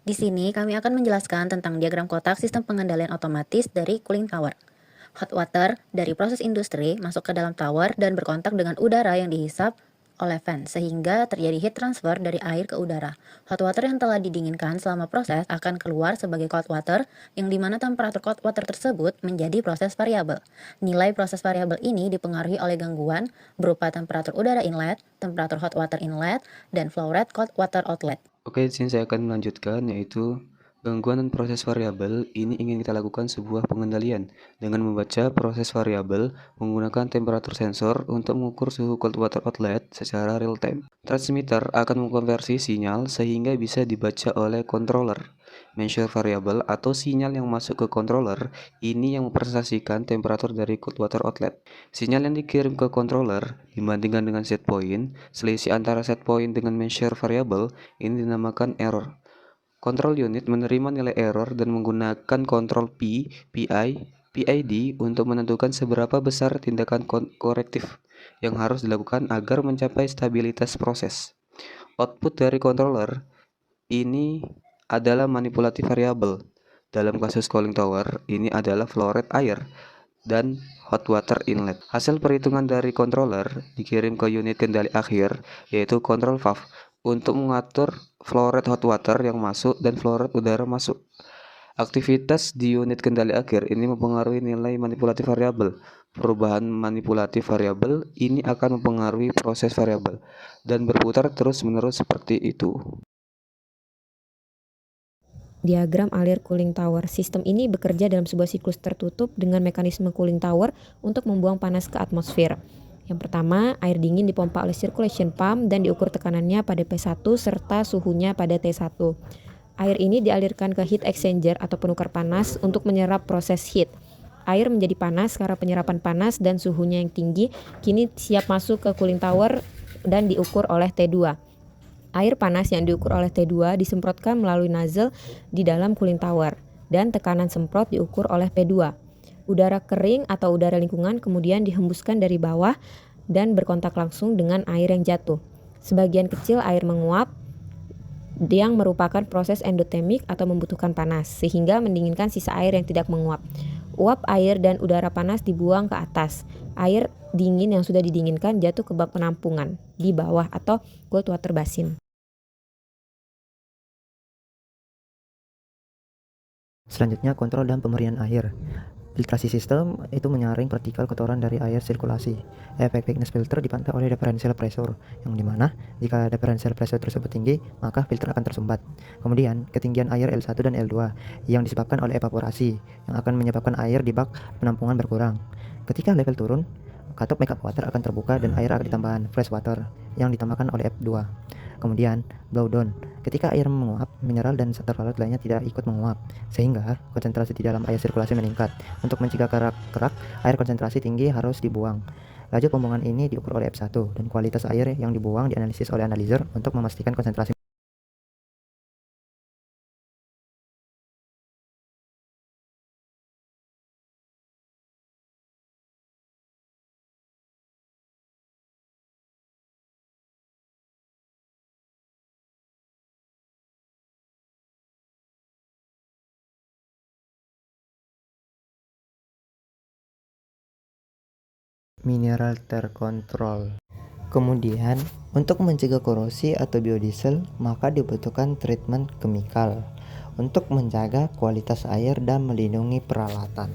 Di sini kami akan menjelaskan tentang diagram kotak sistem pengendalian otomatis dari cooling tower. Hot water dari proses industri masuk ke dalam tower dan berkontak dengan udara yang dihisap oleh fan, sehingga terjadi heat transfer dari air ke udara. Hot water yang telah didinginkan selama proses akan keluar sebagai cold water, yang dimana temperatur cold water tersebut menjadi proses variabel. Nilai proses variabel ini dipengaruhi oleh gangguan berupa temperatur udara inlet, temperatur hot water inlet, dan flow rate cold water outlet. Oke, di sini saya akan melanjutkan, yaitu gangguan dan proses variabel. Ini ingin kita lakukan sebuah pengendalian dengan membaca proses variabel menggunakan temperatur sensor untuk mengukur suhu cold water outlet secara real time. Transmitter akan mengkonversi sinyal sehingga bisa dibaca oleh controller. Measure variable atau sinyal yang masuk ke controller ini yang mempresentasikan temperatur dari cold water outlet. Sinyal yang dikirim ke controller dibandingkan dengan set point, selisih antara set point dengan measure variable ini dinamakan error. Control unit menerima nilai error dan menggunakan kontrol PID untuk menentukan seberapa besar tindakan korektif yang harus dilakukan agar mencapai stabilitas proses. Output dari controller ini adalah manipulatif variabel. Dalam kasus cooling tower, ini adalah flow rate air dan hot water inlet. Hasil perhitungan dari controller dikirim ke unit kendali akhir, yaitu control valve, untuk mengatur flow rate hot water yang masuk dan flow rate udara masuk. Aktivitas di unit kendali akhir ini mempengaruhi nilai manipulatif variabel. Perubahan manipulatif variabel ini akan mempengaruhi proses variabel dan berputar terus-menerus seperti itu. Diagram alir cooling tower. Sistem ini bekerja dalam sebuah siklus tertutup dengan mekanisme cooling tower untuk membuang panas ke atmosfer. Yang pertama, air dingin dipompa oleh circulation pump dan diukur tekanannya pada P1 serta suhunya pada T1. Air ini dialirkan ke heat exchanger atau penukar panas untuk menyerap proses heat. Air menjadi panas karena penyerapan panas dan suhunya yang tinggi, kini siap masuk ke cooling tower dan diukur oleh T2. Air panas yang diukur oleh T2 disemprotkan melalui nozzle di dalam cooling tower, dan tekanan semprot diukur oleh P2. Udara kering atau udara lingkungan kemudian dihembuskan dari bawah dan berkontak langsung dengan air yang jatuh. Sebagian kecil air menguap, yang merupakan proses endotermik atau membutuhkan panas, sehingga mendinginkan sisa air yang tidak menguap. Uap air dan udara panas dibuang ke atas. Air dingin yang sudah didinginkan jatuh ke bak penampungan di bawah atau cold water basin. Selanjutnya, kontrol dan pemberian air. Filtrasi sistem itu menyaring partikel kotoran dari air sirkulasi. Efek thickness filter dipantau oleh differential pressure, yang dimana jika differential pressure tersebut tinggi, maka filter akan tersumbat. Kemudian, ketinggian air L1 dan L2 yang disebabkan oleh evaporasi, yang akan menyebabkan air di bak penampungan berkurang. Ketika level turun, katup makeup water akan terbuka dan air akan ditambahkan fresh water yang ditambahkan oleh F2. Kemudian, blow down. Ketika air menguap, mineral dan terlarut lainnya tidak ikut menguap, sehingga konsentrasi di dalam air sirkulasi meningkat. Untuk mencegah kerak, air konsentrasi tinggi harus dibuang. Laju pembuangan ini diukur oleh F1, dan kualitas air yang dibuang dianalisis oleh analyzer untuk memastikan konsentrasi. Mineral terkontrol. Kemudian, untuk mencegah korosi atau biodiesel, maka dibutuhkan treatment kemikal untuk menjaga kualitas air dan melindungi peralatan.